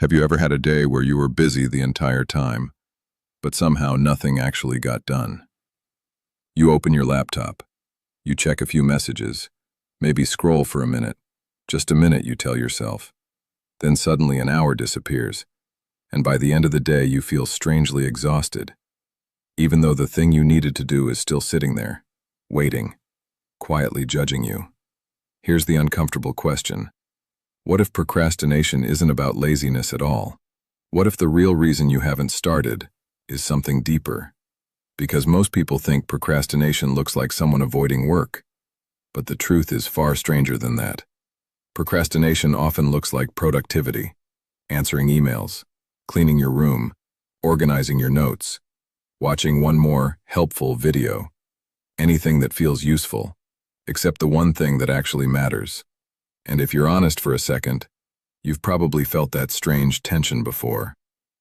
Have you ever had a day where you were busy the entire time, but somehow nothing actually got done? You open your laptop, you check a few messages, maybe scroll for a minute, just a minute, you tell yourself. Then suddenly an hour disappears, and by the end of the day you feel strangely exhausted, even though the thing you needed to do is still sitting there, waiting, quietly judging you. Here's the uncomfortable question. What if procrastination isn't about laziness at all? What if the real reason you haven't started is something deeper? Because most people think procrastination looks like someone avoiding work, but the truth is far stranger than that. Procrastination often looks like productivity, answering emails, cleaning your room, organizing your notes, watching one more helpful video, anything that feels useful, except the one thing that actually matters. And if you're honest for a second, you've probably felt that strange tension before,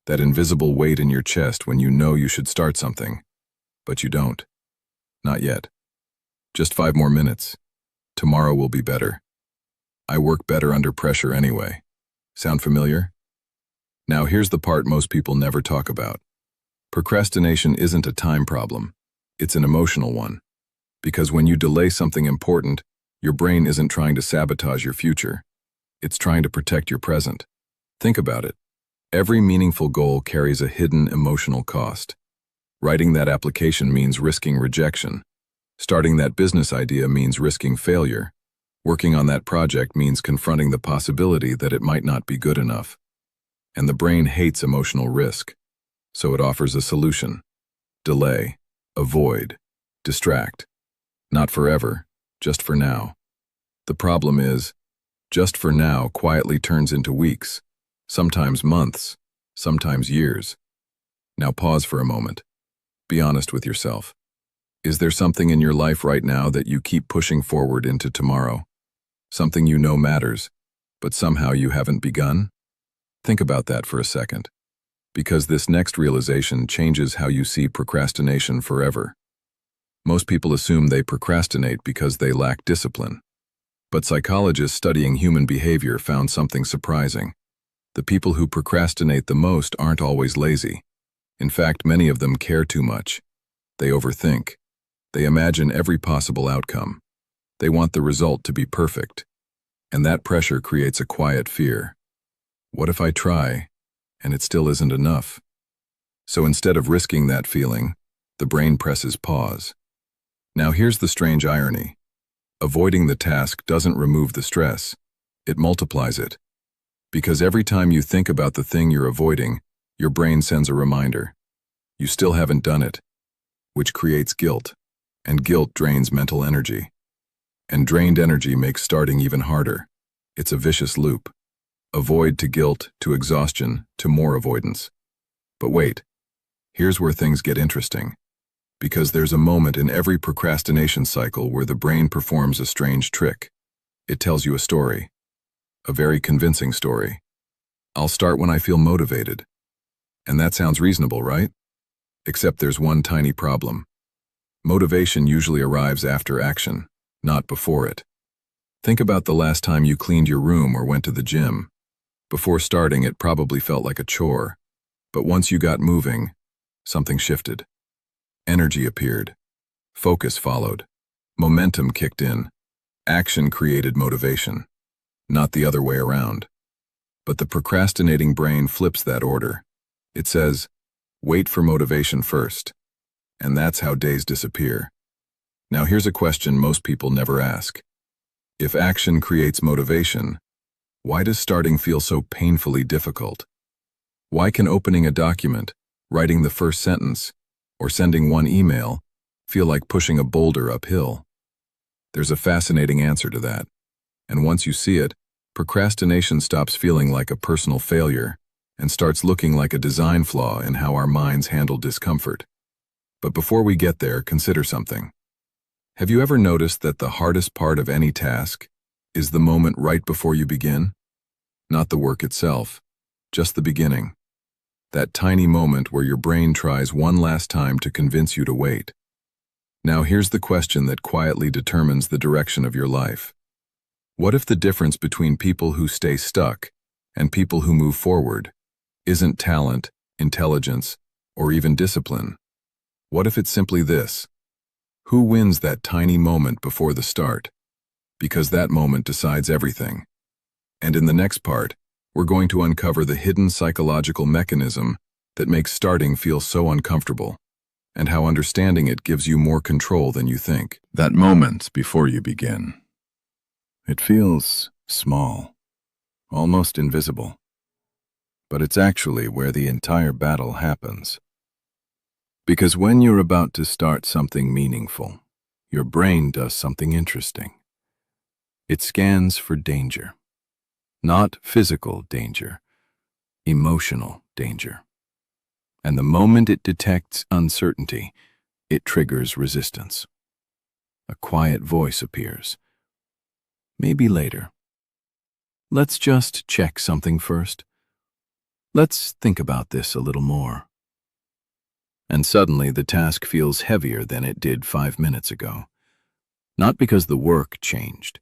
that invisible weight in your chest when you know you should start something, but you don't. Not yet. Just 5 more minutes. Tomorrow will be better. I work better under pressure anyway. Sound familiar? Now here's the part most people never talk about. Procrastination isn't a time problem. It's an emotional one. Because when you delay something important, your brain isn't trying to sabotage your future. It's trying to protect your present. Think about it. Every meaningful goal carries a hidden emotional cost. Writing that application means risking rejection. Starting that business idea means risking failure. Working on that project means confronting the possibility that it might not be good enough. And the brain hates emotional risk, so it offers a solution. Delay, avoid, distract. Not forever, just for now. The problem is, just for now quietly turns into weeks, sometimes months, sometimes years. Now pause for a moment. Be honest with yourself. Is there something in your life right now that you keep pushing forward into tomorrow? Something you know matters, but somehow you haven't begun? Think about that for a second, because this next realization changes how you see procrastination forever. Most people assume they procrastinate because they lack discipline. But psychologists studying human behavior found something surprising. The people who procrastinate the most aren't always lazy. In fact, many of them care too much. They overthink. They imagine every possible outcome. They want the result to be perfect. And that pressure creates a quiet fear. What if I try, and it still isn't enough? So instead of risking that feeling, the brain presses pause. Now here's the strange irony. Avoiding the task doesn't remove the stress, it multiplies it. Because every time you think about the thing you're avoiding, your brain sends a reminder. You still haven't done it, which creates guilt, and guilt drains mental energy. And drained energy makes starting even harder. It's a vicious loop. Avoid to guilt, to exhaustion, to more avoidance. But wait, here's where things get interesting. Because there's a moment in every procrastination cycle where the brain performs a strange trick. It tells you a story. A very convincing story. I'll start when I feel motivated. And that sounds reasonable, right? Except there's one tiny problem. Motivation usually arrives after action, not before it. Think about the last time you cleaned your room or went to the gym. Before starting, it probably felt like a chore. But once you got moving, something shifted. Energy appeared. Focus followed. Momentum kicked in. Action created motivation. Not the other way around. But the procrastinating brain flips that order. It says, wait for motivation first. And that's how days disappear. Now here's a question most people never ask. If action creates motivation, why does starting feel so painfully difficult? Why can opening a document, writing the first sentence, or sending one email feel like pushing a boulder uphill? There's a fascinating answer to that. And once you see it, procrastination stops feeling like a personal failure and starts looking like a design flaw in how our minds handle discomfort. But before we get there, consider something. Have you ever noticed that the hardest part of any task is the moment right before you begin? Not the work itself, just the beginning. That tiny moment where your brain tries one last time to convince you to wait. Now here's the question that quietly determines the direction of your life. What if the difference between people who stay stuck and people who move forward isn't talent, intelligence, or even discipline. What if it's simply this? Who wins that tiny moment before the start? Because that moment decides everything. And in the next part, we're going to uncover the hidden psychological mechanism that makes starting feel so uncomfortable, and how understanding it gives you more control than you think. That moment before you begin. It feels small, almost invisible, but it's actually where the entire battle happens. Because when you're about to start something meaningful, your brain does something interesting. It scans for danger. Not physical danger, emotional danger. And the moment it detects uncertainty, it triggers resistance. A quiet voice appears. Maybe later. Let's just check something first. Let's think about this a little more. And suddenly the task feels heavier than it did 5 minutes ago. Not because the work changed,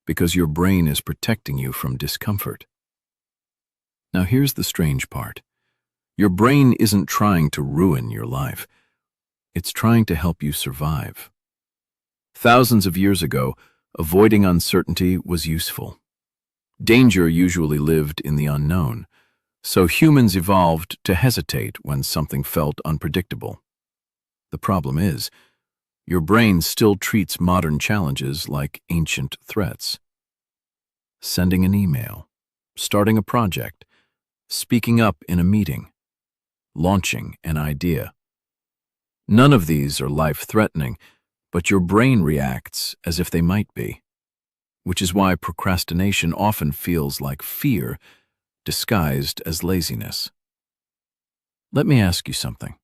because your brain is protecting you from discomfort. Now here's the strange part. Your brain isn't trying to ruin your life. It's trying to help you survive. Thousands of years ago, avoiding uncertainty was useful. Danger usually lived in the unknown, so humans evolved to hesitate when something felt unpredictable. The problem is, your brain still treats modern challenges like ancient threats. Sending an email, starting a project, speaking up in a meeting, launching an idea. None of these are life-threatening, but your brain reacts as if they might be, which is why procrastination often feels like fear disguised as laziness. Let me ask you something.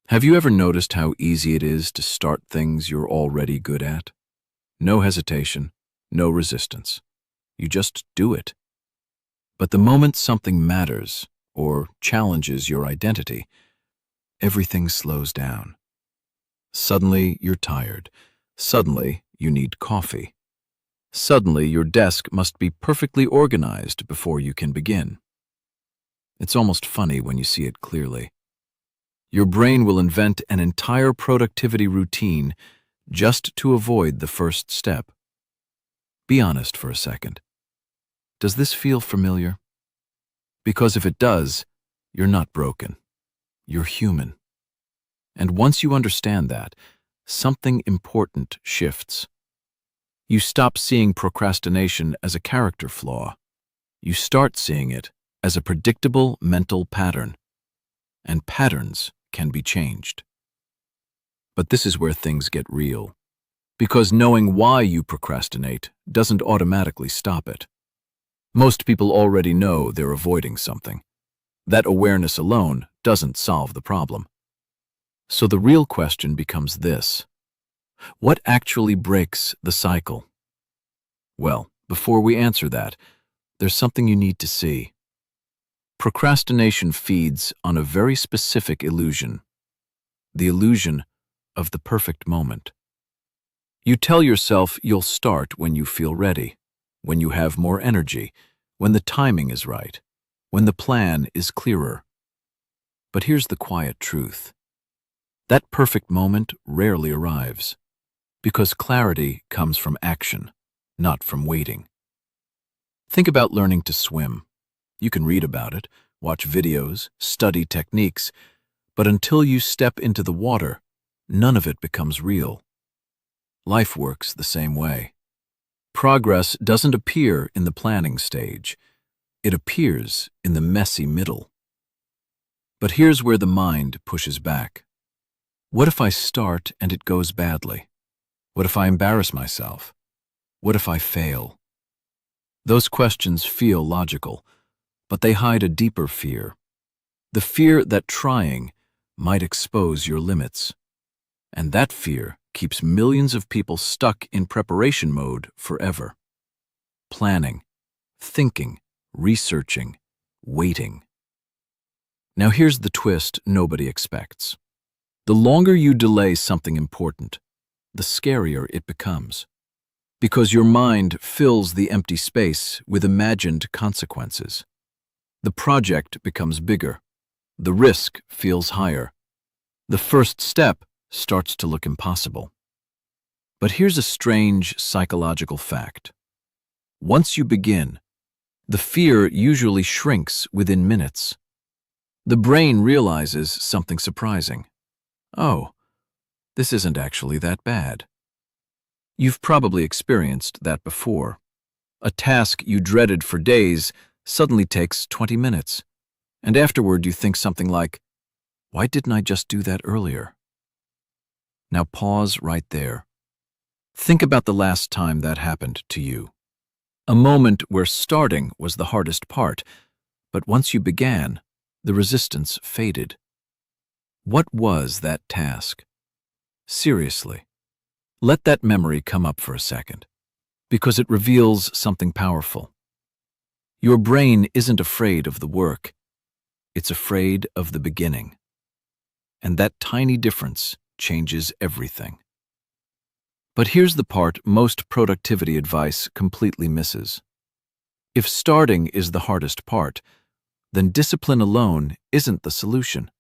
Have you ever noticed how easy it is to start things you're already good at? No hesitation, no resistance. You just do it. But the moment something matters or challenges your identity, everything slows down. Suddenly you're tired. Suddenly you need coffee. Suddenly your desk must be perfectly organized before you can begin. It's almost funny when you see it clearly. Your brain will invent an entire productivity routine just to avoid the first step. Be honest for a second. Does this feel familiar? Because if it does, you're not broken. You're human. And once you understand that, something important shifts. You stop seeing procrastination as a character flaw. You start seeing it as a predictable mental pattern. And patterns can be changed. But this is where things get real. Because knowing why you procrastinate doesn't automatically stop it. Most people already know they're avoiding something. That awareness alone doesn't solve the problem. So the real question becomes this: what actually breaks the cycle? Well, before we answer that, there's something you need to see. Procrastination feeds on a very specific illusion, the illusion of the perfect moment. You tell yourself you'll start when you feel ready, when you have more energy, when the timing is right, when the plan is clearer. But here's the quiet truth. That perfect moment rarely arrives, because clarity comes from action, not from waiting. Think about learning to swim. You can read about it, watch videos, study techniques, but until you step into the water, none of it becomes real. Life works the same way. Progress doesn't appear in the planning stage. It appears in the messy middle. But here's where the mind pushes back. What if I start and it goes badly? What if I embarrass myself? What if I fail? Those questions feel logical, but they hide a deeper fear. The fear that trying might expose your limits. And that fear keeps millions of people stuck in preparation mode forever. Planning, thinking, researching, waiting. Now here's the twist nobody expects. The longer you delay something important, the scarier it becomes. Because your mind fills the empty space with imagined consequences. The project becomes bigger. The risk feels higher. The first step starts to look impossible. But here's a strange psychological fact. Once you begin, the fear usually shrinks within minutes. The brain realizes something surprising. Oh, this isn't actually that bad. You've probably experienced that before. A task you dreaded for days suddenly takes 20 minutes, and afterward you think something like, "Why didn't I just do that earlier?" Now pause right there. Think about the last time that happened to you. A moment where starting was the hardest part, but once you began, the resistance faded. What was that task? Seriously, let that memory come up for a second, because it reveals something powerful. Your brain isn't afraid of the work, it's afraid of the beginning. And that tiny difference changes everything. But here's the part most productivity advice completely misses. If starting is the hardest part, then discipline alone isn't the solution.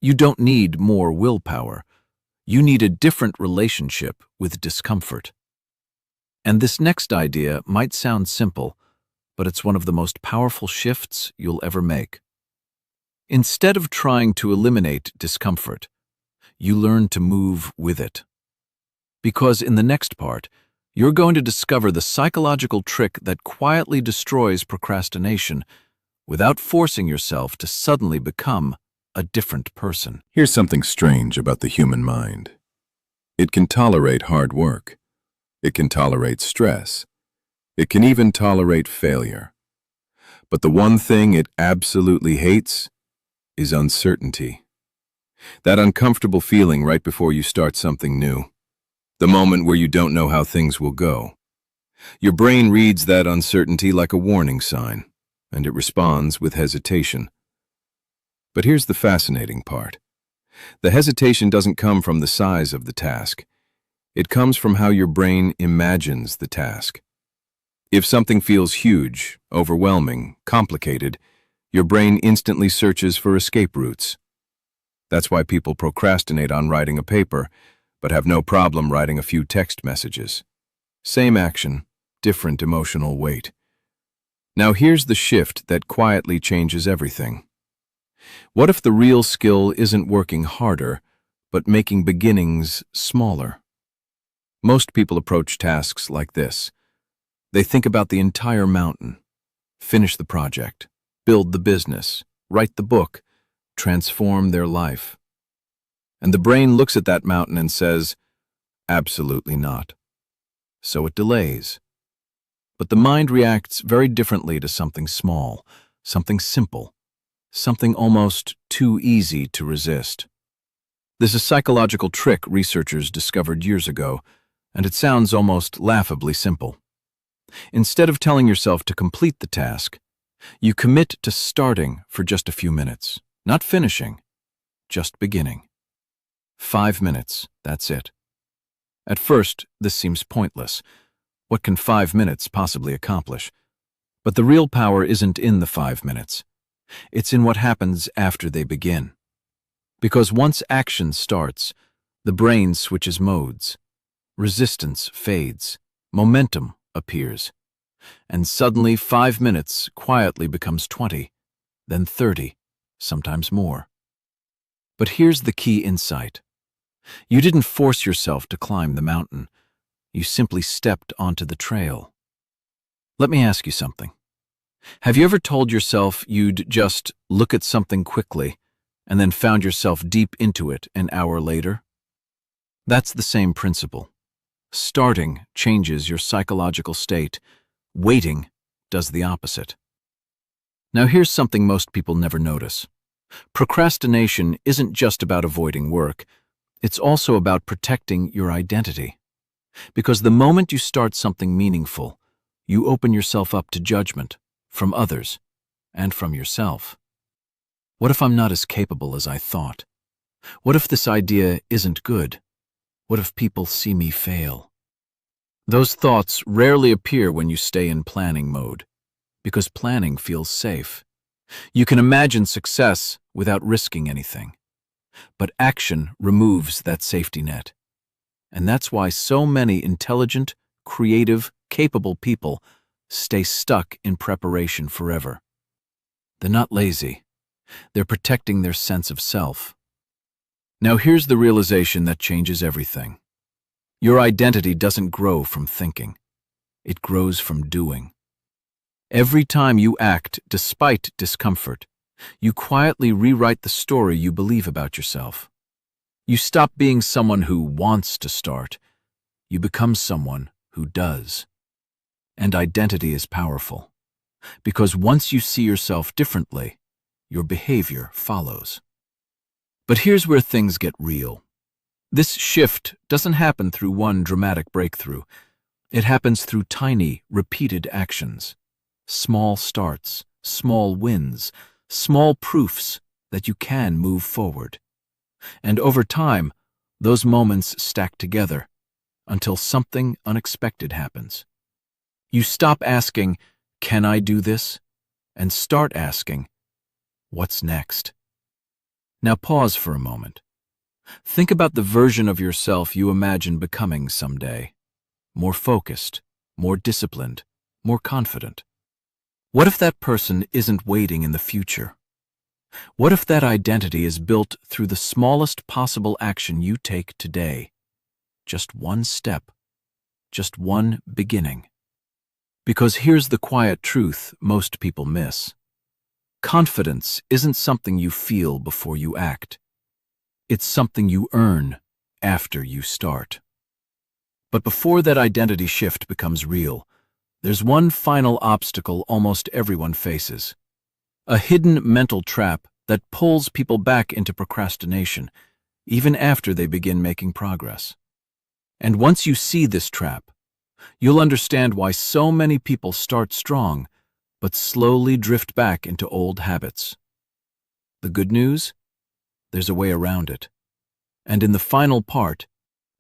You don't need more willpower. You need a different relationship with discomfort. And this next idea might sound simple, but it's one of the most powerful shifts you'll ever make. Instead of trying to eliminate discomfort, you learn to move with it. Because in the next part, you're going to discover the psychological trick that quietly destroys procrastination without forcing yourself to suddenly become a different person. Here's something strange about the human mind. It can tolerate hard work. It can tolerate stress. It can even tolerate failure. But the one thing it absolutely hates is uncertainty. That uncomfortable feeling right before you start something new. The moment where you don't know how things will go. Your brain reads that uncertainty like a warning sign, and it responds with hesitation. But here's the fascinating part. The hesitation doesn't come from the size of the task. It comes from how your brain imagines the task. If something feels huge, overwhelming, complicated, your brain instantly searches for escape routes. That's why people procrastinate on writing a paper, but have no problem writing a few text messages. Same action, different emotional weight. Now here's the shift that quietly changes everything. What if the real skill isn't working harder, but making beginnings smaller? Most people approach tasks like this. They think about the entire mountain, finish the project, build the business, write the book, transform their life. And the brain looks at that mountain and says, absolutely not. So it delays. But the mind reacts very differently to something small, something simple, something almost too easy to resist. This is a psychological trick researchers discovered years ago, and it sounds almost laughably simple. Instead of telling yourself to complete the task, you commit to starting for just a few minutes, not finishing, just beginning. 5 minutes, that's it. At first, this seems pointless. What can 5 minutes possibly accomplish? But the real power isn't in the 5 minutes. It's in what happens after they begin. Because once action starts, the brain switches modes. Resistance fades. Momentum appears. And suddenly 5 minutes quietly becomes 20, then 30, sometimes more. But here's the key insight. You didn't force yourself to climb the mountain. You simply stepped onto the trail. Let me ask you something. Have you ever told yourself you'd just look at something quickly and then found yourself deep into it an hour later? That's the same principle. Starting changes your psychological state. Waiting does the opposite. Now here's something most people never notice. Procrastination isn't just about avoiding work. It's also about protecting your identity. Because the moment you start something meaningful, you open yourself up to judgment from others and from yourself. What if I'm not as capable as I thought? What if this idea isn't good? What if people see me fail? Those thoughts rarely appear when you stay in planning mode, because planning feels safe. You can imagine success without risking anything. But action removes that safety net. And that's why so many intelligent, creative, capable people stay stuck in preparation forever. They're not lazy. They're protecting their sense of self. Now here's the realization that changes everything. Your identity doesn't grow from thinking. It grows from doing. Every time you act despite discomfort, you quietly rewrite the story you believe about yourself. You stop being someone who wants to start. You become someone who does. And identity is powerful, because once you see yourself differently, your behavior follows. But here's where things get real. This shift doesn't happen through one dramatic breakthrough. It happens through tiny, repeated actions. Small starts, small wins, small proofs that you can move forward. And over time, those moments stack together until something unexpected happens. You stop asking, "Can I do this?" and start asking, "What's next?" Now pause for a moment. Think about the version of yourself you imagine becoming someday. More focused, more disciplined, more confident. What if that person isn't waiting in the future? What if that identity is built through the smallest possible action you take today? Just one step, just one beginning. Because here's the quiet truth most people miss. Confidence isn't something you feel before you act. It's something you earn after you start. But before that identity shift becomes real, there's one final obstacle almost everyone faces. A hidden mental trap that pulls people back into procrastination, even after they begin making progress. And once you see this trap, you'll understand why so many people start strong, but slowly drift back into old habits. The good news? There's a way around it. And in the final part,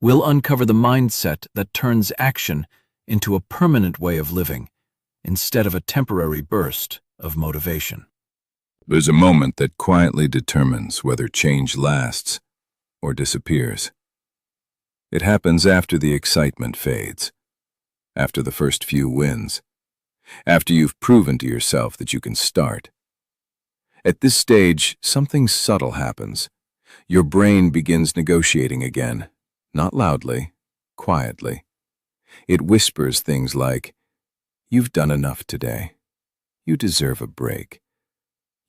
we'll uncover the mindset that turns action into a permanent way of living, instead of a temporary burst of motivation. There's a moment that quietly determines whether change lasts or disappears. It happens after the excitement fades, after the first few wins, after you've proven to yourself that you can start. At this stage, something subtle happens. Your brain begins negotiating again, not loudly, quietly. It whispers things like, "You've done enough today. You deserve a break.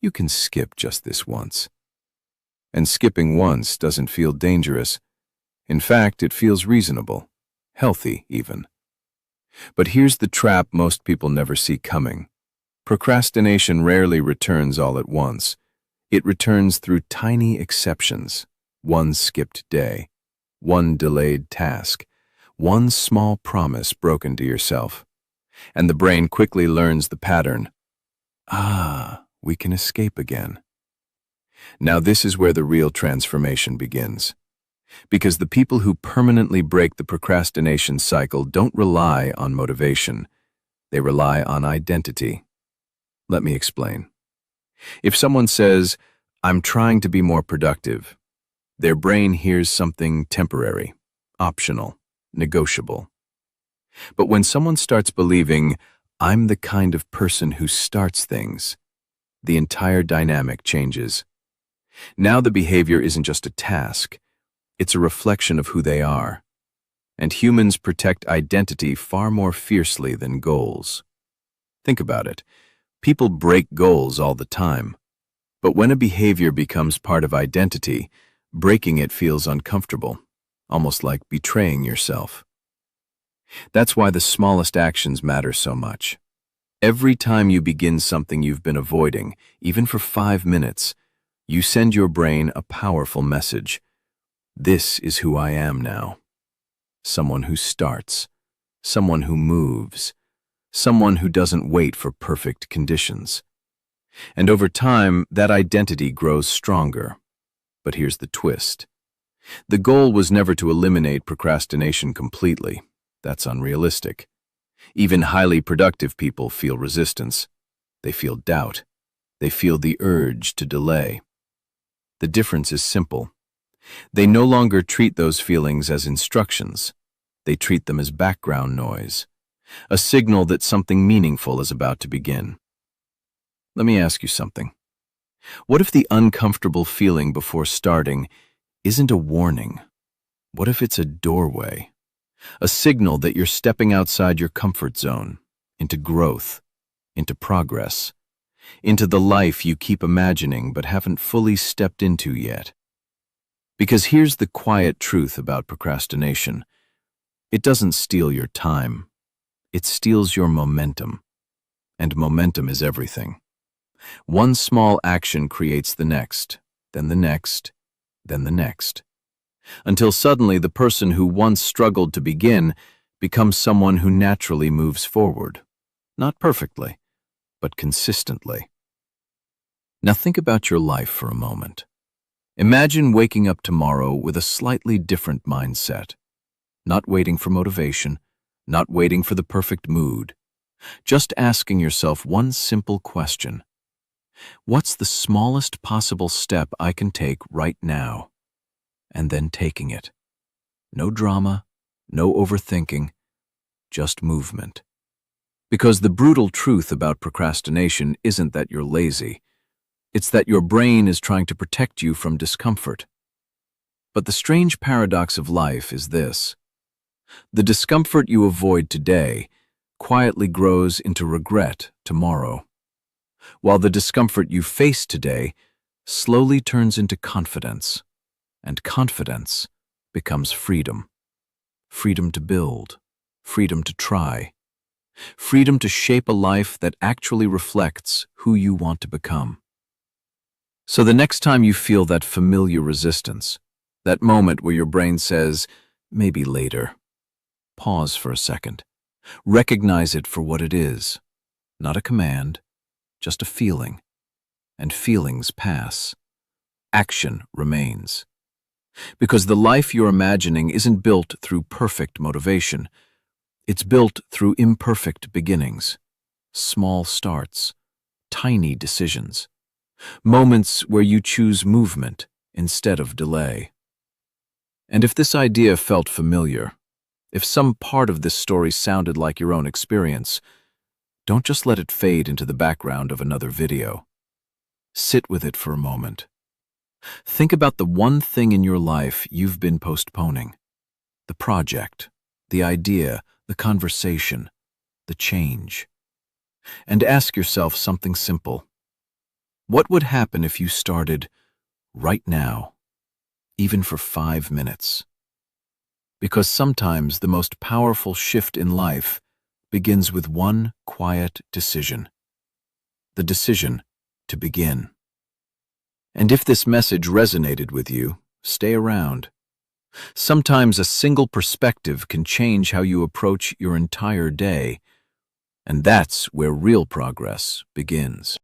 You can skip just this once." And skipping once doesn't feel dangerous. In fact, it feels reasonable, healthy even. But here's the trap most people never see coming. Procrastination rarely returns all at once. It returns through tiny exceptions. One skipped day, one delayed task, one small promise broken to yourself. And the brain quickly learns the pattern. We can escape again. Now this is where the real transformation begins. Because the people who permanently break the procrastination cycle don't rely on motivation. They rely on identity. Let me explain. If someone says, "I'm trying to be more productive," their brain hears something temporary, optional, negotiable. But when someone starts believing, "I'm the kind of person who starts things," the entire dynamic changes. Now the behavior isn't just a task, it's a reflection of who they are. And humans protect identity far more fiercely than goals. Think about it. People break goals all the time. But when a behavior becomes part of identity, breaking it feels uncomfortable, almost like betraying yourself. That's why the smallest actions matter so much. Every time you begin something you've been avoiding, even for 5 minutes, you send your brain a powerful message. This is who I am now. Someone who starts, someone who moves, someone who doesn't wait for perfect conditions. And over time, that identity grows stronger. But here's the twist. The goal was never to eliminate procrastination completely. That's unrealistic. Even highly productive people feel resistance. They feel doubt. They feel the urge to delay. The difference is simple. They no longer treat those feelings as instructions. They treat them as background noise, a signal that something meaningful is about to begin. Let me ask you something. What if the uncomfortable feeling before starting isn't a warning? What if it's a doorway? A signal that you're stepping outside your comfort zone, into growth, into progress, into the life you keep imagining but haven't fully stepped into yet. Because here's the quiet truth about procrastination. It doesn't steal your time. It steals your momentum. And momentum is everything. One small action creates the next, then the next, then the next, until suddenly the person who once struggled to begin becomes someone who naturally moves forward. Not perfectly, but consistently. Now think about your life for a moment. Imagine waking up tomorrow with a slightly different mindset. Not waiting for motivation, not waiting for the perfect mood. Just asking yourself one simple question. What's the smallest possible step I can take right now? And then taking it. No drama, no overthinking, just movement. Because the brutal truth about procrastination isn't that you're lazy. It's that your brain is trying to protect you from discomfort. But the strange paradox of life is this. The discomfort you avoid today quietly grows into regret tomorrow, while the discomfort you face today slowly turns into confidence, and confidence becomes freedom. Freedom to build, freedom to try, freedom to shape a life that actually reflects who you want to become. So the next time you feel that familiar resistance, that moment where your brain says, maybe later, pause for a second. Recognize it for what it is, not a command, just a feeling. And feelings pass. Action remains. Because the life you're imagining isn't built through perfect motivation. It's built through imperfect beginnings, small starts, tiny decisions, moments where you choose movement instead of delay. And if this idea felt familiar, if some part of this story sounded like your own experience, don't just let it fade into the background of another video. Sit with it for a moment. Think about the one thing in your life you've been postponing. The project, the idea, the conversation, the change. And ask yourself something simple. What would happen if you started right now, even for 5 minutes? Because sometimes the most powerful shift in life begins with one quiet decision. The decision to begin. And if this message resonated with you, stay around. Sometimes a single perspective can change how you approach your entire day, and that's where real progress begins.